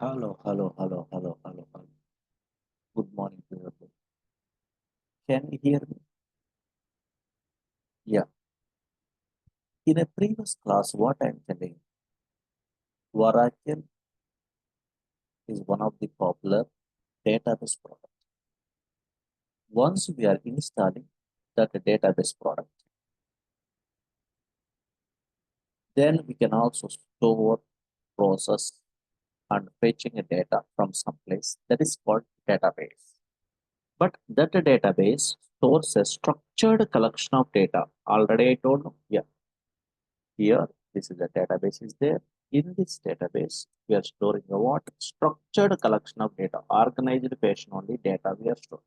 Hello, hello, hello, hello, hello, hello. Good morning to everyone. Can you hear me? Yeah. In a previous class, what I'm telling, Oracle is one of the popular database products. Once we are installing that database product, then we can also store, process, and fetching a data from some place that is called database. But that database stores a structured collection of data. Already I told you, yeah. Here, this is a database is there. In this database, we are storing a what? Structured collection of data, organized fashion only data we are storing.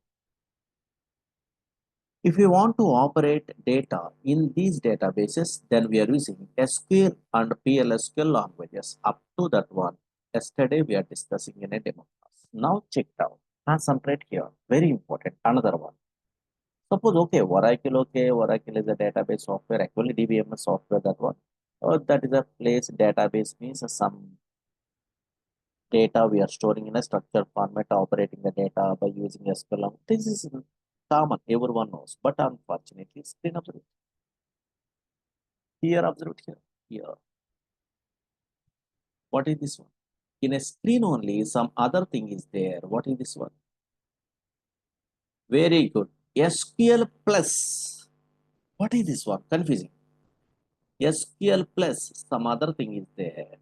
If we want to operate data in these databases, then we are using SQL and PLSQL languages. Up to that one, yesterday we are discussing in a demo class. Now check it out. Concentrate here. Very important. Another one. Suppose, Oracle is a database software, actually DBMS software, that one. That is a place database means some data we are storing in a structured format, operating the data by using SQL. This is common, everyone knows, but unfortunately, screen observed. Here, observed here. Here. What is this one? In a screen only, some other thing is there. What is this one? Very good. SQL plus. What is this one? Confusing. SQL plus some other thing is there.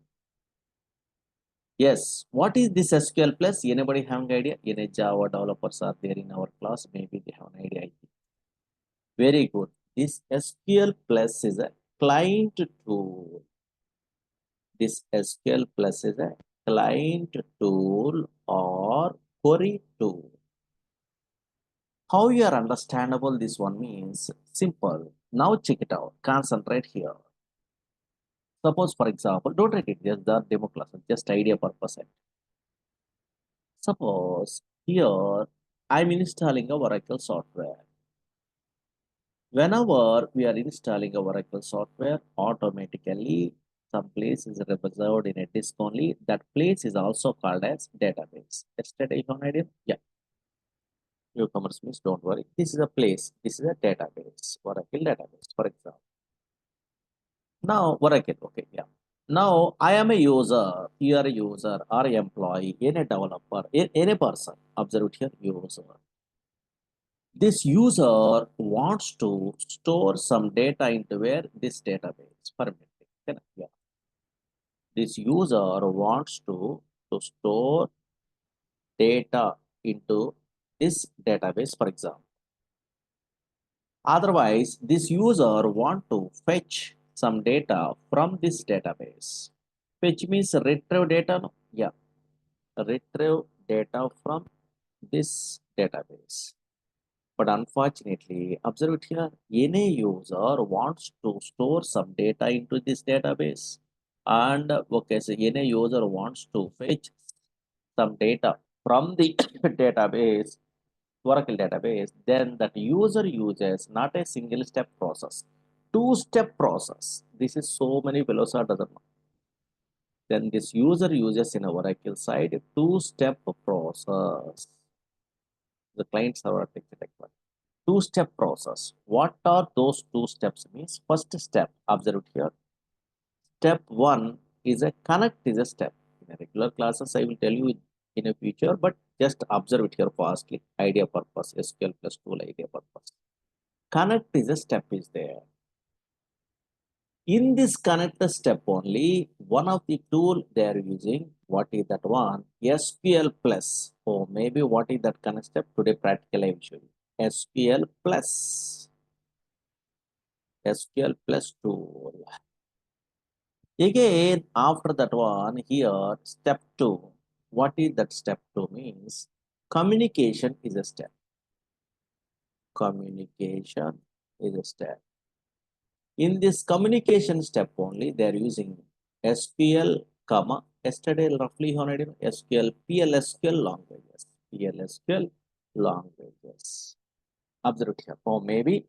Yes. What is this SQL plus? Anybody have an idea? Any Java developers are there in our class? Maybe they have an idea. I think. Very good. This SQL plus is a client tool. This SQL plus is a client tool or query tool. How you are understandable this one means simple. Now check it out. Concentrate here. Suppose, for example, don't read it, just the demo class, just idea purpose. Suppose here I'm installing a Oracle software. Whenever we are installing a Oracle software, automatically some place is reserved in a disk only. That place is also called as database. Yesterday, you have an idea? Yeah. Newcomers means don't worry. This is a place. This is a database. Oracle database, for example. Now, Oracle, okay, yeah. Now, I am a user, you are a user or employee, any developer, any person. Observe here, user. This user wants to store some data into where this database permitting. Yeah. This user wants to store data into this database, for example. Otherwise, this user want to fetch some data from this database. Fetch means retrieve data. No? Yeah, retrieve data from this database. But unfortunately, observe it here, any user wants to store some data into this database. And okay, so any user wants to fetch some data from the database, Oracle database, then that user uses not a single step process, two-step process. This is so many fellows are doesn't know. Then this user uses in Oracle side two-step process. The client server takes it like one. Two-step process. What are those two steps means? First step, observe it here. Step one is a connect is a step. In a regular classes, I will tell you in a future, but just observe it here fastly. Idea purpose, SQL plus tool idea purpose. Connect is a step is there. In this connect step only, one of the tool they are using, what is that one? SQL plus. Or maybe what is that connect step? Today practical I will show you. SQL plus. SQL plus tool. Again, after that one, here, step 2. What is that step 2 means? Communication is a step. Communication is a step. In this communication step only, they are using SQL, comma, yesterday roughly SQL, PL, languages. PL, languages. Observe it here. Or maybe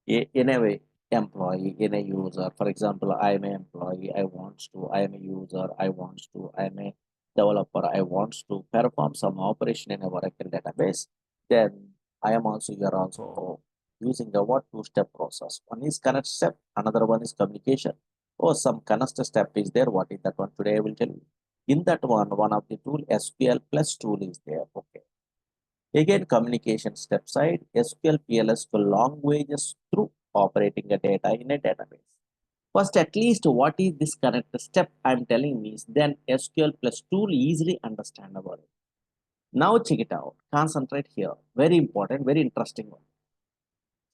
in a way, employee, in a user. For example, I am an employee, I am a user, I am a developer, I want to perform some operation in a Oracle database, then I am also, you are also using the what two-step process. One is connect step, another one is communication. Oh, some connect step is there. What is that one? Today I will tell you. In that one of the tool, SQL plus tool is there. Okay. Again, communication step side, SQL PLS for languages through operating a data in a database. First, at least what is this connect step I'm telling me is then SQL plus tool easily understandable. Now check it out. Concentrate here. Very important, very interesting one.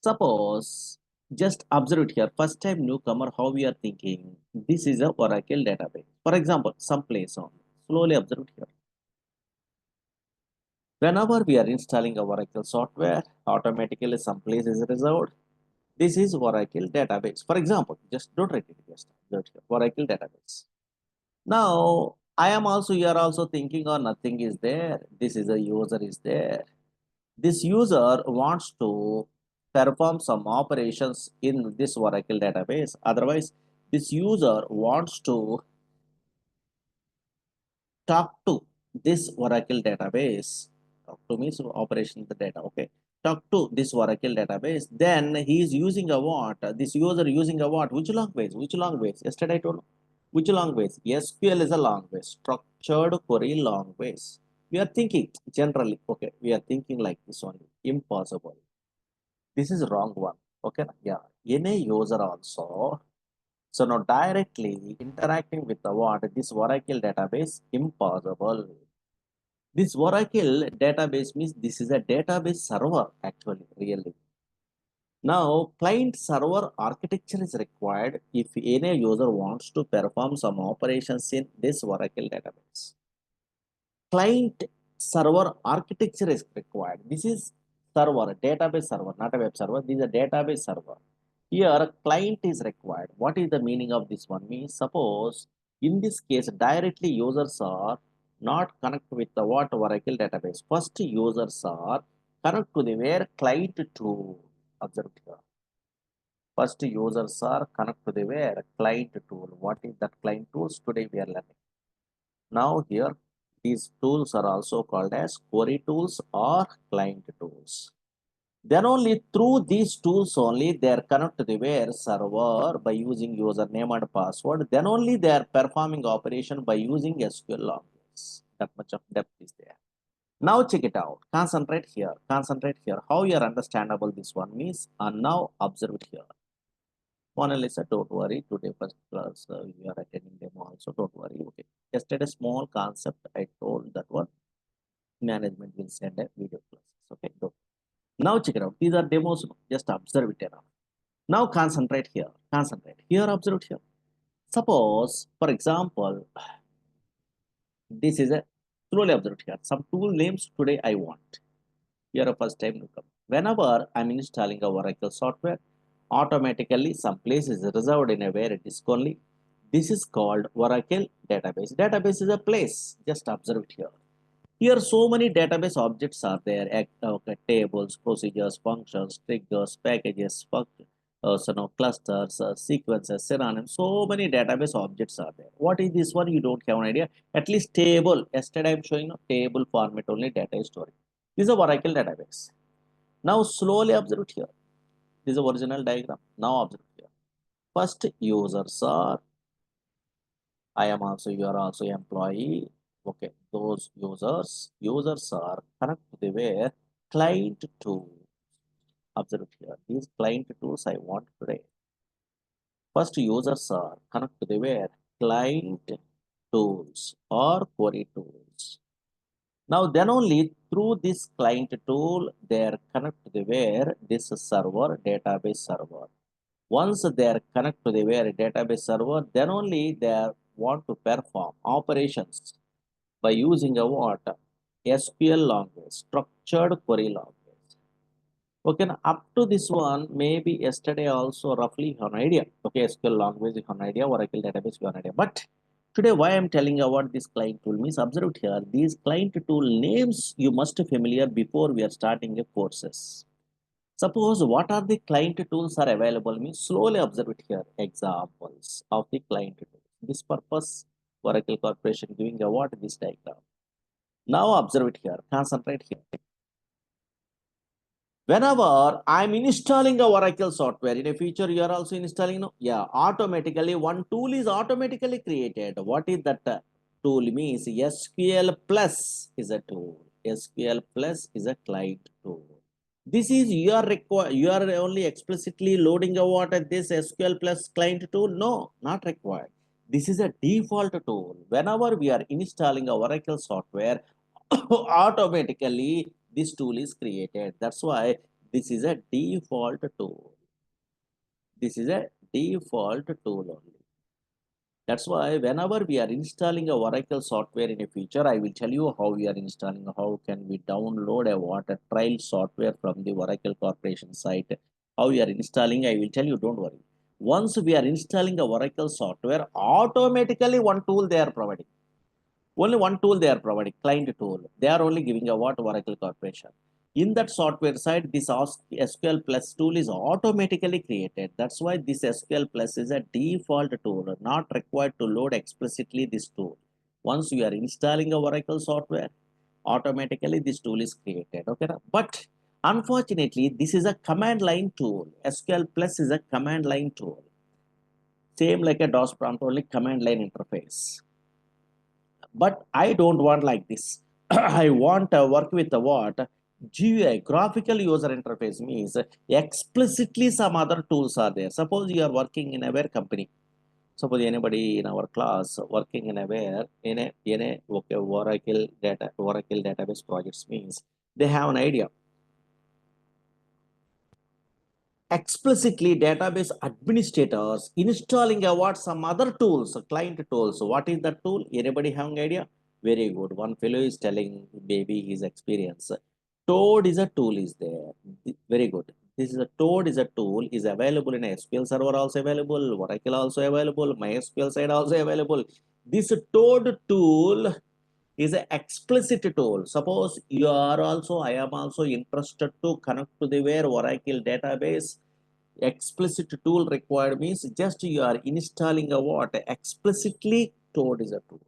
Suppose, just observe it here. First time newcomer, how we are thinking. This is a Oracle database. For example, some place on. Slowly observe it here. Whenever we are installing a Oracle software, automatically some place is reserved. This is Oracle database. For example, just don't write it, just observe here. Oracle database. Now, I am also, you are also thinking or nothing is there. This is a user is there. This user wants to perform some operations in this Oracle database. Otherwise, this user wants to talk to this Oracle database. Talk to means operation the data. Okay. Talk to this Oracle database. Then he is using a what? This user using a what? Which language? Which language? Yesterday I told you. Which language? SQL is a language. Structured query language. We are thinking generally. Okay. We are thinking like this only. Impossible. This is wrong one. Okay. Yeah. Any user also. So now directly interacting with the what? This Oracle database, impossible. This Oracle database means this is a database server actually, really. Now, client server architecture is required if any user wants to perform some operations in this Oracle database. Client server architecture is required. This is server, database server, not a web server. This is a database server. Here, client is required. What is the meaning of this one? Means suppose in this case, directly users are not connect with the what Oracle database. First, users are connect to the where client tool. Observe here. First, users are connect to the where client tool. What is that client tools? Today we are learning. Now here, these tools are also called as query tools or client tools. Then only through these tools only they are connected to the where server by using username and password. Then only they are performing operation by using SQL language. That much of depth is there. Now check it out. Concentrate here. Concentrate here. How you are understandable this one means. And now observe it here. Mona Lisa, don't worry. Today first class we are attending them also. Don't worry. Okay. Just a small concept. I told that one. Management will send a video classes. Okay. Go. Now check it out. These are demos. Just observe it enough. Now concentrate here. Concentrate. Here, observe it here. Suppose, for example, this is a slowly observe it here. Some tool names today I want. Here a first time newcomer. Whenever I'm installing a Oracle software, automatically some place is reserved in a where it is only. This is called Oracle database. Database is a place. Just observe it here. Here, so many database objects are there, okay, tables, procedures, functions, triggers, packages, so no, clusters, sequences, synonyms. So many database objects are there. What is this one? You don't have an idea. At least table. Yesterday I'm showing a table format only data is stored. This is a Oracle database. Now slowly observe it here. This is the original diagram. Now observe it here. First users are, I am also, you are also employee. Okay, those users are connect to the where client tool. Observe here. These client tools I want today. First users are connect to the where client tools or query tools. Now then only through this client tool they are connect to the where this server database server. Once they are connect to the where database server, then only they are want to perform operations by using a what? SQL language, structured query language. Okay, now up to this one, maybe yesterday also roughly an idea. Okay, SQL language you have an idea, Oracle database you have an idea. But today why I'm telling you about this client tool means observe it here. These client tool names you must be familiar before we are starting the courses. Suppose what are the client tools are available means slowly observe it here. Examples of the client tools. This purpose Oracle Corporation giving a what this diagram. Now observe it here, concentrate here. Whenever I'm installing a Oracle software, in a future you are also installing, no? Yeah, automatically one tool is automatically created. What is that tool means? SQL Plus is a tool. SQL Plus is a client tool. This is you are only explicitly loading a what at this SQL Plus client tool? No, not required. This is a default tool. Whenever we are installing a Oracle software, automatically this tool is created. That's why this is a default tool. This is a default tool only. That's why whenever we are installing a Oracle software in a future, I will tell you how we are installing, how can we download a water trial software from the Oracle Corporation site. How we are installing, I will tell you, don't worry. Once we are installing a Oracle software, automatically one tool they are providing. Only one tool they are providing, client tool. They are only giving a what? Oracle Corporation. In that software side, this SQL Plus tool is automatically created. That's why this SQL Plus is a default tool, not required to load explicitly this tool. Once you are installing a Oracle software, automatically this tool is created. Okay, but unfortunately, this is a command line tool. SQL Plus is a command line tool. Same like a DOS prompt, only command line interface. But I don't want like this. I want to work with the what? GUI, graphical user interface means explicitly some other tools are there. Suppose you are working in a where company. Suppose anybody in our class working in a where in a okay, Oracle database projects means they have an idea. Explicitly database administrators installing what some other tools, client tools. What is the tool? Anybody having idea? Very good. One fellow is telling maybe his experience. Toad is a tool is there. Very good. This is a Toad is a tool is available in SQL Server also available, Oracle also available, MySQL side also available. This Toad tool is an explicit tool. Suppose you are also, I am also interested to connect to the where Oracle database. Explicit tool required means just you are installing a what? Explicitly Toad is a tool.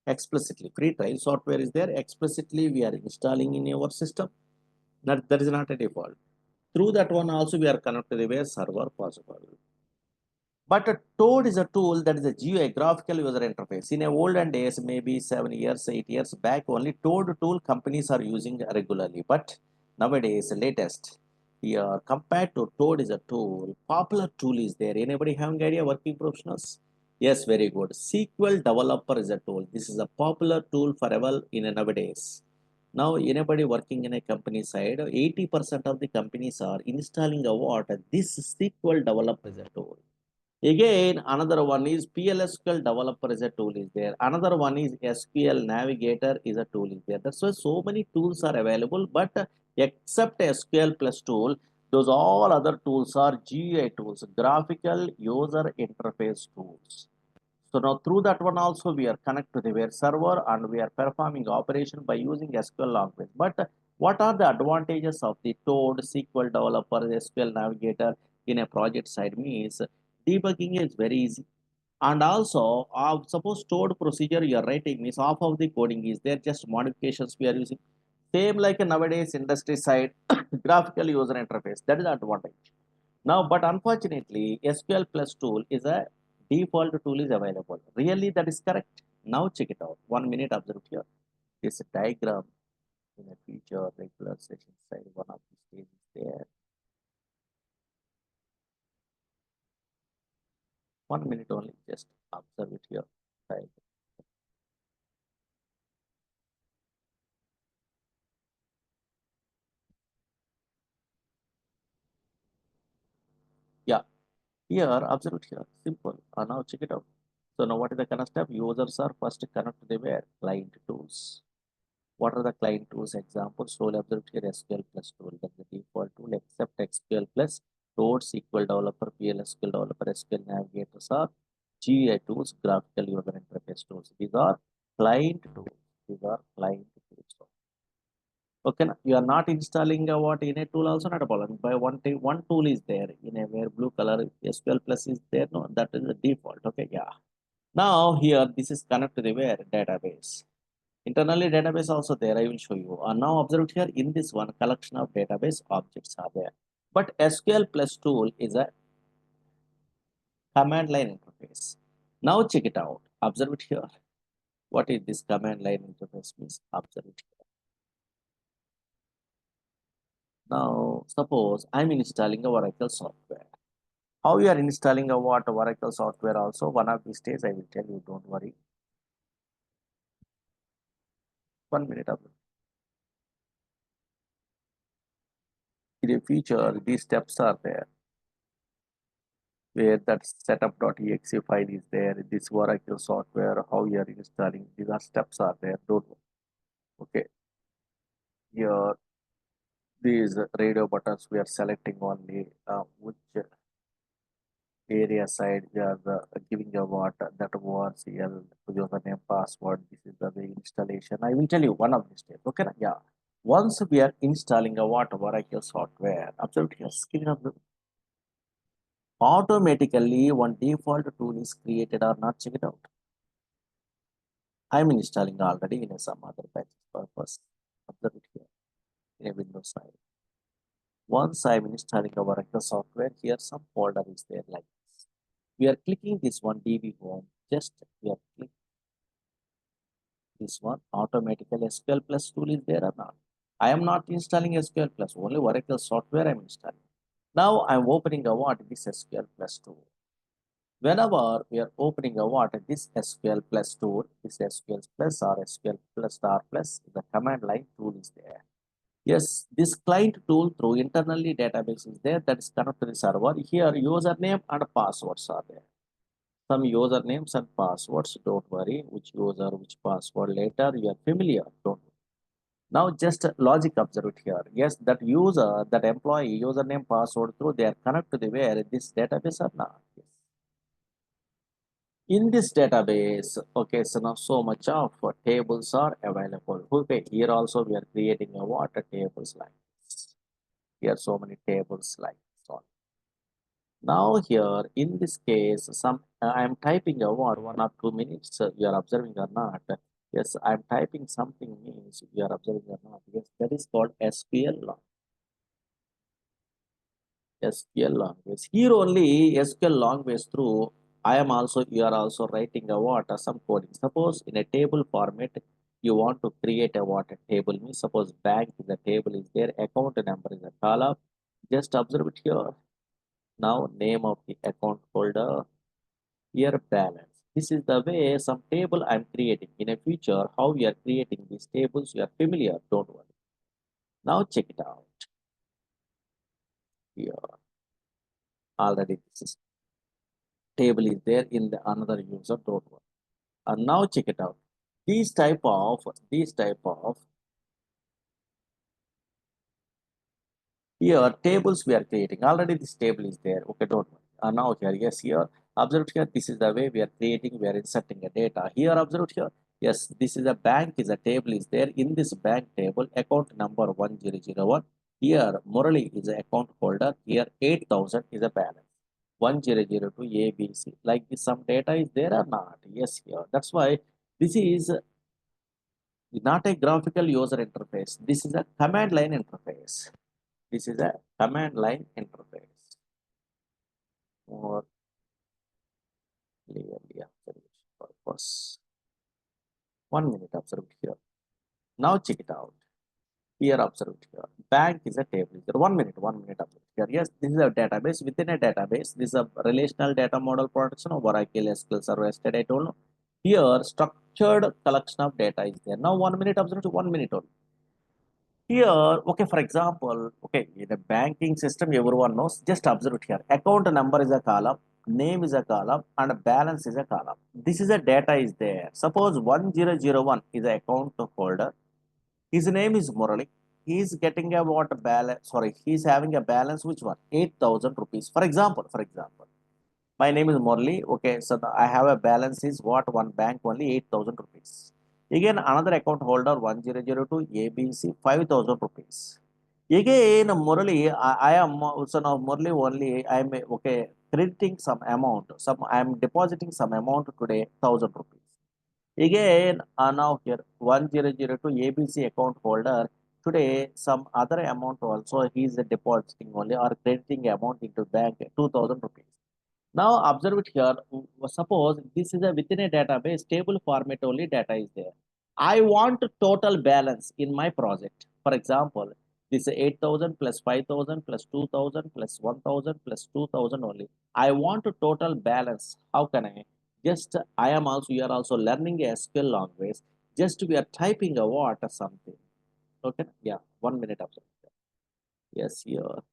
Explicitly free trial software is there. Explicitly we are installing in our system. That is not a default. Through that one also we are connected to the server possible. But a Toad is a tool that is a GUI, graphical user interface. In a olden days, maybe 7 years, 8 years back, only Toad tool companies are using regularly. But nowadays, latest, here compared to Toad is a tool, popular tool is there. Anybody having idea? Working professionals? Yes, very good. SQL developer is a tool. This is a popular tool forever in a nowadays. Now, anybody working in a company side, 80% of the companies are installing a what? This SQL developer is a tool. Again, another one is PLSQL developer is a tool is there. Another one is SQL navigator is a tool is there. That's why so many tools are available, but except SQL plus tool, those all other tools are GUI tools, graphical user interface tools. So now through that one also we are connected to the web server and we are performing operation by using SQL language. But what are the advantages of the Toad, SQL developer, SQL navigator in a project side means debugging is very easy. And also, suppose Toad procedure you are writing means half of the coding is there, just modifications we are using. Same like nowadays industry side, graphical user interface, that is the advantage. Now, but unfortunately, SQL plus tool is a default tool is available. Really, that is correct. Now check it out. 1 minute observe here. This diagram in a feature regular session side, one of the stages there. 1 minute only, just observe it here. Right. Yeah, here observe it here. Simple. Now check it out. So now what is the kind of step? Users are first connect to the where? Client tools. What are the client tools examples? Role observed here SQL plus tool. That's the default tool except SQL plus Toad, SQL developer, PL SQL developer, SQL navigators are GUI tools, graphical user interface tools. These are client tools. These are client tools. Okay, you are not installing a what in a tool also not a problem. By one tool is there in a where blue color SQL plus is there. No, that is the default. Okay, yeah. Now here, this is connected to the where database. Internally database also there, I will show you. Now observe here in this one collection of database objects are there. But SQL plus tool is a command line interface. Now check it out. Observe it here. What is this command line interface means? Observe it here. Now suppose I'm installing a Oracle software. How you are installing a what Oracle software also? One of these days I will tell you, don't worry. 1 minute of in the future, these steps are there. Where that setup.exe file is there, this Oracle software, how you are installing, these are steps are there, don't worry. Okay, here these radio buttons we are selecting only which area side we are giving a what that was CL username password. This is the way installation. I will tell you one of these steps. Okay, yeah. Once we are installing a what Oracle software, absolutely here, screen of the automatically one default tool is created or not. Check it out. I'm installing already in some other batches purpose. Observe it here in a Windows side. Once I'm installing our Oracle software, here some folder is there like this. We are clicking this one DB home. Just we are clicking this one automatically SQL plus tool is there or not. I am not installing SQL plus, only Oracle software I'm installing. Now I'm opening a what this SQL plus tool. Whenever we are opening a what this SQL plus tool, this SQL plus or SQL plus star plus, the command line tool is there. Yes, this client tool through internally database is there that is connected to the server. Here username and passwords are there. Some usernames and passwords, don't worry, which user, which password later, you are familiar, don't worry. Now just logic observe it here. Yes, that user, that employee, username, password through, they are connected to the where this database or not. Yes. In this database, okay, so now so much of tables are available. Okay, here also we are creating a water tables like this. Here so many tables like this. Now here in this case, I am typing a word 1 or 2 minutes. You are observing or not? Yes, I am typing something means you are observing or not. Yes, that is called SQL language. SQL language. Here only SQL language through. I am also you are also writing a what some coding. Suppose in a table format you want to create a what a table means. Suppose bank is a table is there, account number is a column. Just observe it here. Now name of the account holder. Here balance. This is the way some table I'm creating. In a future, how we are creating these tables, you are familiar, don't worry. Now check it out. Here, already this is table is there in the another user, don't worry. And now check it out. These type of here tables we are creating. Already this table is there. Okay, don't worry. And now here, yes, here, observe here, this is the way we are creating, we are inserting a data. Here, observe here, yes, this is a bank is a table is there. In this bank table, account number 1001. Here, Murali is an account holder. Here, 8000 is a balance. 1002 ABC. Like this, some data is there or not? Yes, here. That's why this is not a graphical user interface. This is a command line interface. This is a command line interface. More clearly observation purpose. 1 minute observed here. Now check it out. Here observed here. Bank is a table. Here 1 minute observed here. Yes, this is a database. Within a database, this is a relational data model protection of Oracle SQL Server. Yesterday I told you. Here structured collection of data is there. Now 1 minute observed 1 minute only. Here, okay, for example, okay, in a banking system, everyone knows, just observe it here. Account number is a column, name is a column, and balance is a column. This is a data is there. Suppose 1001 is an account holder. His name is Murali. He is getting a what balance, sorry, he is having a balance, which one? 8000 rupees. For example. My name is Morley. Okay, so I have a balance is what one bank only 8000 rupees. Again, another account holder 1002 ABC 5000 rupees. Again, Murali, I am son of Murali only. I am okay. crediting some amount, I am depositing some amount today, 1,000 rupees. Again, now here 1002 ABC account holder. Today, some other amount also he is depositing only or crediting amount into bank, 2,000 rupees. Now observe it here. Suppose this is a within a database table format only data is there. I want total balance in my project. For example, this 8,000 plus 5,000 plus 2,000 plus 1,000 plus 2,000 only. I want total balance. How can I? Just I am also, you are also learning a SQL language. Just we are typing a what or something. Okay. Yeah. 1 minute after. Yes, here.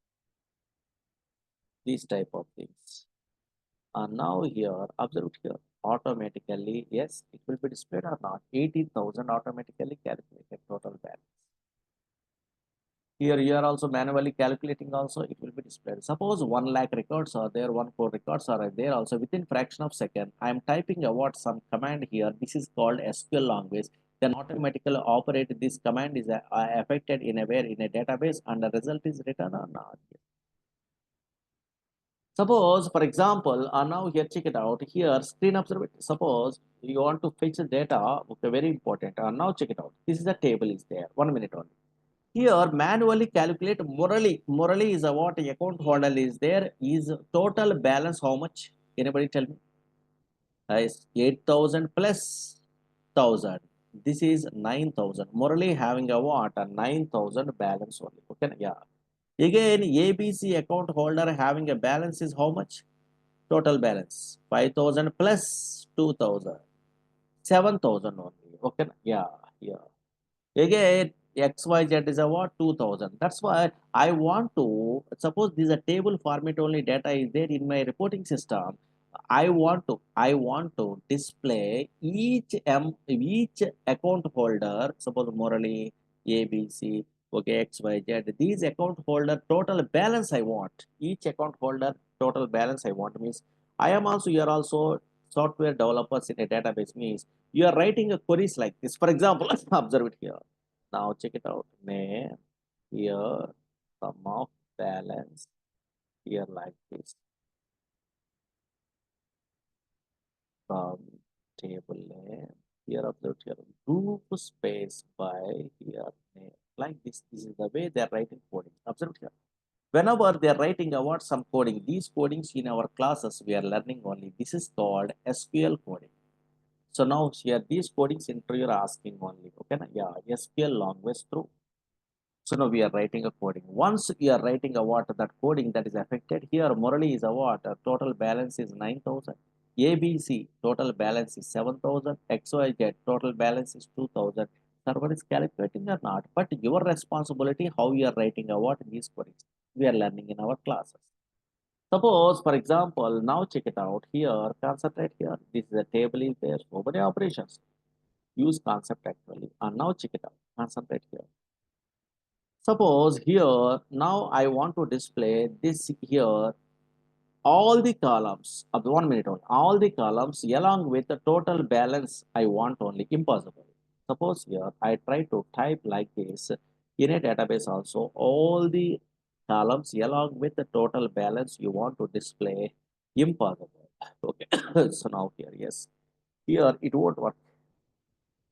These type of things. And now here, observe it here, automatically, yes, it will be displayed or not. 18,000 automatically calculated total balance. Here you are also manually calculating also, it will be displayed. Suppose 1 lakh records are there, 1 crore records are there also within fraction of second. I am typing a what some command here. This is called SQL language. Then automatically operate this command is affected in a where in a database and the result is written or not. Suppose, for example, now here check it out. Here, screen observation. Suppose you want to fetch the data, okay, very important. Now check it out. This is a table is there. 1 minute only. Here, manually calculate Murali. Murali is a what account holder is there. Is total balance how much? Anybody tell me? Is 8,000 plus 1,000. This is 9,000. Murali having a what? A 9,000 balance only. Okay, yeah. Again, ABC account holder having a balance is how much? Total balance 5,000 plus 2,000, 7,000 only. Okay, yeah, yeah. Again, XYZ is a what? 2,000. That's why I want to suppose this is a table format only data is there in my reporting system. I want to display each account holder. Suppose Morally ABC, okay, XYZ. These account holder total balance I want. Each account holder total balance I want means I am also, you are also software developers in a database means you are writing a queries like this. For example, observe it here. Now check it out. Name here, sum of balance here like this. From table name here observe here. Group space by here name like this. This is the way they are writing coding. Observe here. Whenever they are writing about some coding, these codings in our classes we are learning only. This is called SQL coding. So now here these codings into you are asking only. Okay, yeah, SQL language through. So now we are writing a coding. Once we are writing a what that coding that is affected here, morally is a what total balance is 9,000. ABC total balance is 7,000. XYZ total balance is 2,000. Server is calculating or not, but your responsibility how you are writing a what these queries. We are learning in our classes. Suppose, for example, now check it out here. Concentrate here. This is a table is there. So many operations. Use concept actually. And now check it out. Concentrate here. Suppose here, now I want to display this here, all the columns of the 1 minute only, all the columns along with the total balance I want only, impossible. Suppose here, I try to type like this in a database also, all the columns along with the total balance you want to display, impossible. Okay, so now here, yes, here it won't work.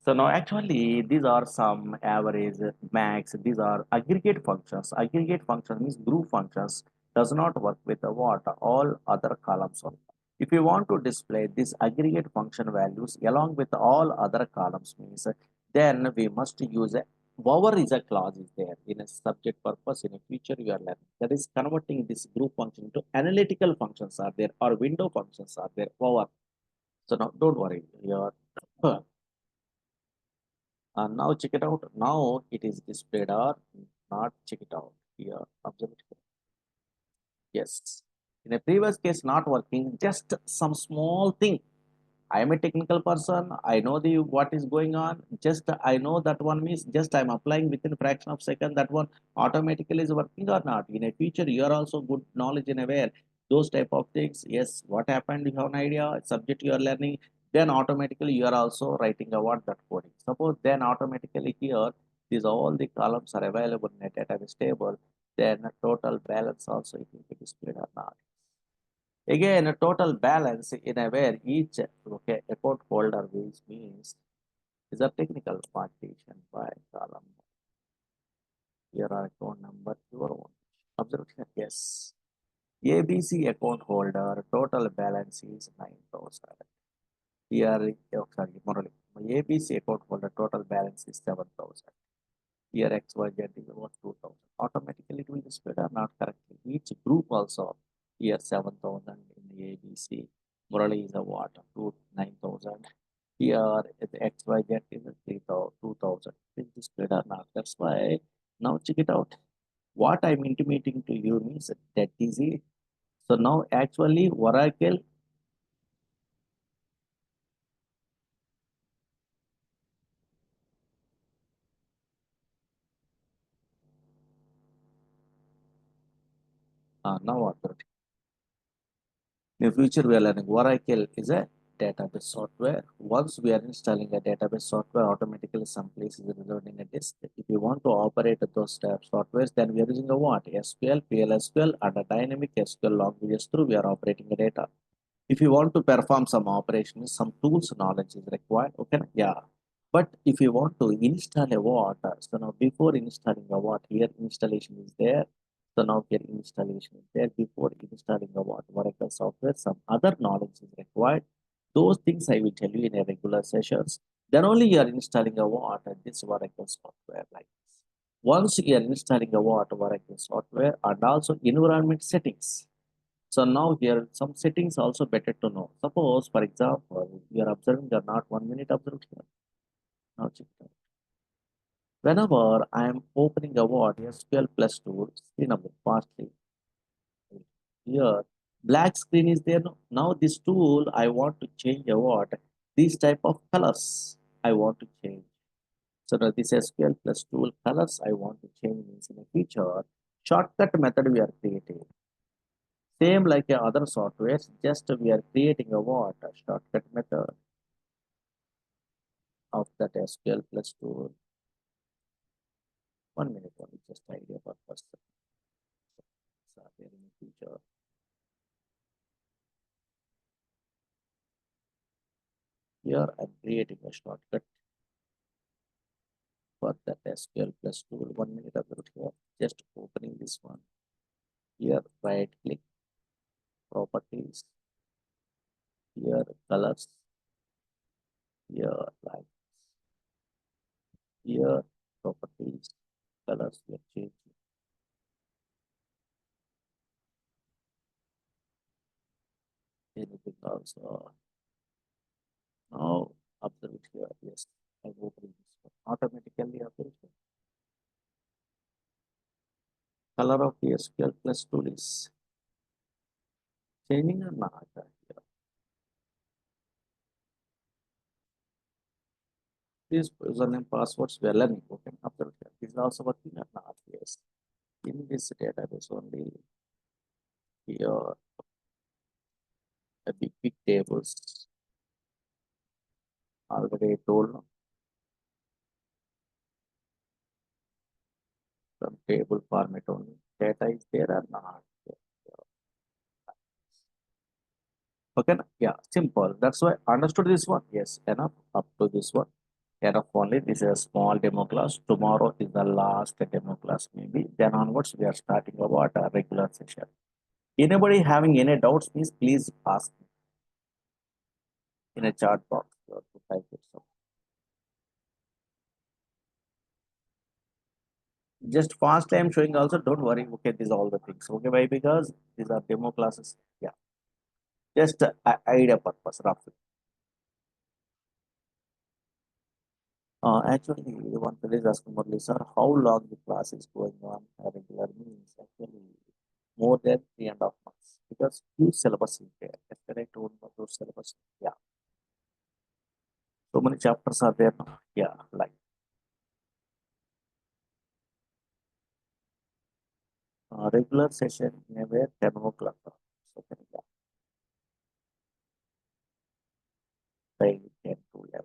So now actually these are some average, max, these are aggregate functions. Aggregate function means group functions does not work with the what? All other columns only. If you want to display this aggregate function values along with all other columns means then we must use a over is a clause is there in a subject purpose in a future you are learning. That is converting this group function to analytical functions are there or window functions are there over. So now don't worry, your now check it out. Now it is displayed or not. Check it out here. Observe it here. Yes. In a previous case, not working. Just some small thing. I am a technical person. I know the what is going on. Just I know that one means just I'm applying within fraction of second. That one automatically is working or not. In a future, you are also good knowledge and aware. Those type of things. Yes, what happened? You have an idea. Subject you are learning. Then automatically you are also writing about that coding. Suppose then automatically here these all the columns are available in a database table. Then total balance also it will be displayed or not. Again, a total balance in a where each okay, account holder which means is a technical partition by column. Here are account number, your own. Observation, yes. ABC account holder total balance is 9,000. Here, oh, sorry, Murali. ABC account holder total balance is 7,000. Here XYZ is about 2,000. Automatically it will display or not correctly. Each group also here 7,000 in the ABC. Murali is a what? 9,000. Here the XYZ is a 3,000, 2,000. It is displayed or not. That's why now check it out. What I'm intimating to you means that is it. So now actually Oracle now what? In the future, we are learning Oracle is a database software. Once we are installing a database software, automatically some places is reserved in a disk. If you want to operate those softwares, then we are using a what? SQL, PL SQL, and a dynamic SQL languages through we are operating the data. If you want to perform some operations, some tools knowledge is required. Okay, yeah. But if you want to install a what, so now before installing a what, here installation is there. So now here installation is there. Before installing a what, Oracle software, some other knowledge is required. Those things I will tell you in a regular sessions. Then only you are installing a what, this Oracle software like this. Once you are installing a what, Oracle software and also environment settings. So now here some settings also better to know. Suppose for example, you are observing or not 1 minute observe here. Now check it out. Whenever I am opening a what SQL plus tool, screen up fastly. Here black screen is there. Now this tool I want to change a what? These type of colors I want to change. So now this SQL plus tool colors I want to change means in a feature shortcut method we are creating. Same like other softwares, just we are creating a what? A shortcut method of that SQL plus tool. 1 minute only, just idea purpose. So there in the future. Here I'm creating a shortcut for that SQL plus tool. 1 minute about here. Just opening this one. Here right click properties. Here colors. Here like here properties. Colors we are changing. Anything also. Now observe it here. Yes, I'm opening this one. Automatically observe it. Color of the SQL plus tool is changing or not? Here. These username passwords we are learning. Okay, after that, this is also working or not? Yes. In this database only, here a big tables already told some table format only. Data is there or not? Okay, yeah, simple. That's why understood this one. Yes, enough up to this one. Enough only. This is a small demo class. Tomorrow is the last demo class, maybe. Then onwards, we are starting about a regular session. Anybody having any doubts, please ask in a chat box or to type it. So just fast I'm showing also. Don't worry. Okay, these are all the things. Okay, why? Because these are demo classes. Yeah, just idea purpose, roughly. Actually, one colleague asked Murali, sir, how long the class is going on regular means actually more than 3.5 months because huge syllabus is there. Yesterday I told about those syllabus. Yeah, so many chapters are there now. Yeah, like regular session never 10 o'clock. So can yeah, 10 to 11.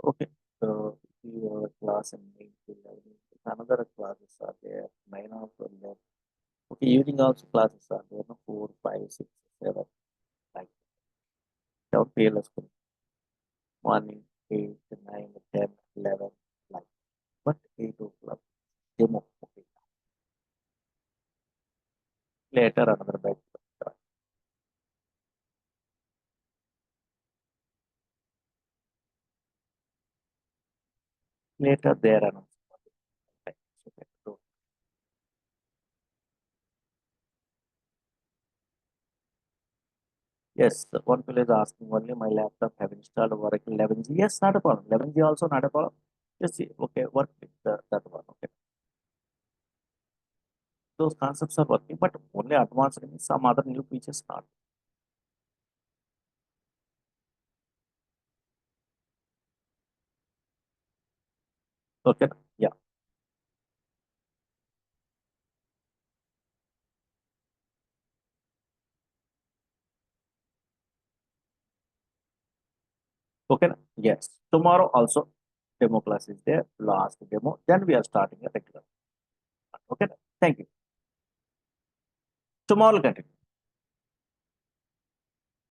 Okay. So your class in 8 to 11. Another classes are there. 9 or 12. Okay, evening also classes are there. No? 4, 5, 6, 7. Like your PL school. Morning, 8, 9, 10, 11. Like but 8 o'clock. Demo. Okay. Later another batch. Later there another. Like, so, yes, one fellow is asking only my laptop have installed Oracle 11G. Yes, not a problem. 11G also not a problem. Just see, okay, work with that one. Okay, those concepts are working, but only advanced means some other new features not. Okay, yeah, okay, yes. Tomorrow also demo class is there, last demo. Then we are starting a regular. Okay, thank you. Tomorrow continue.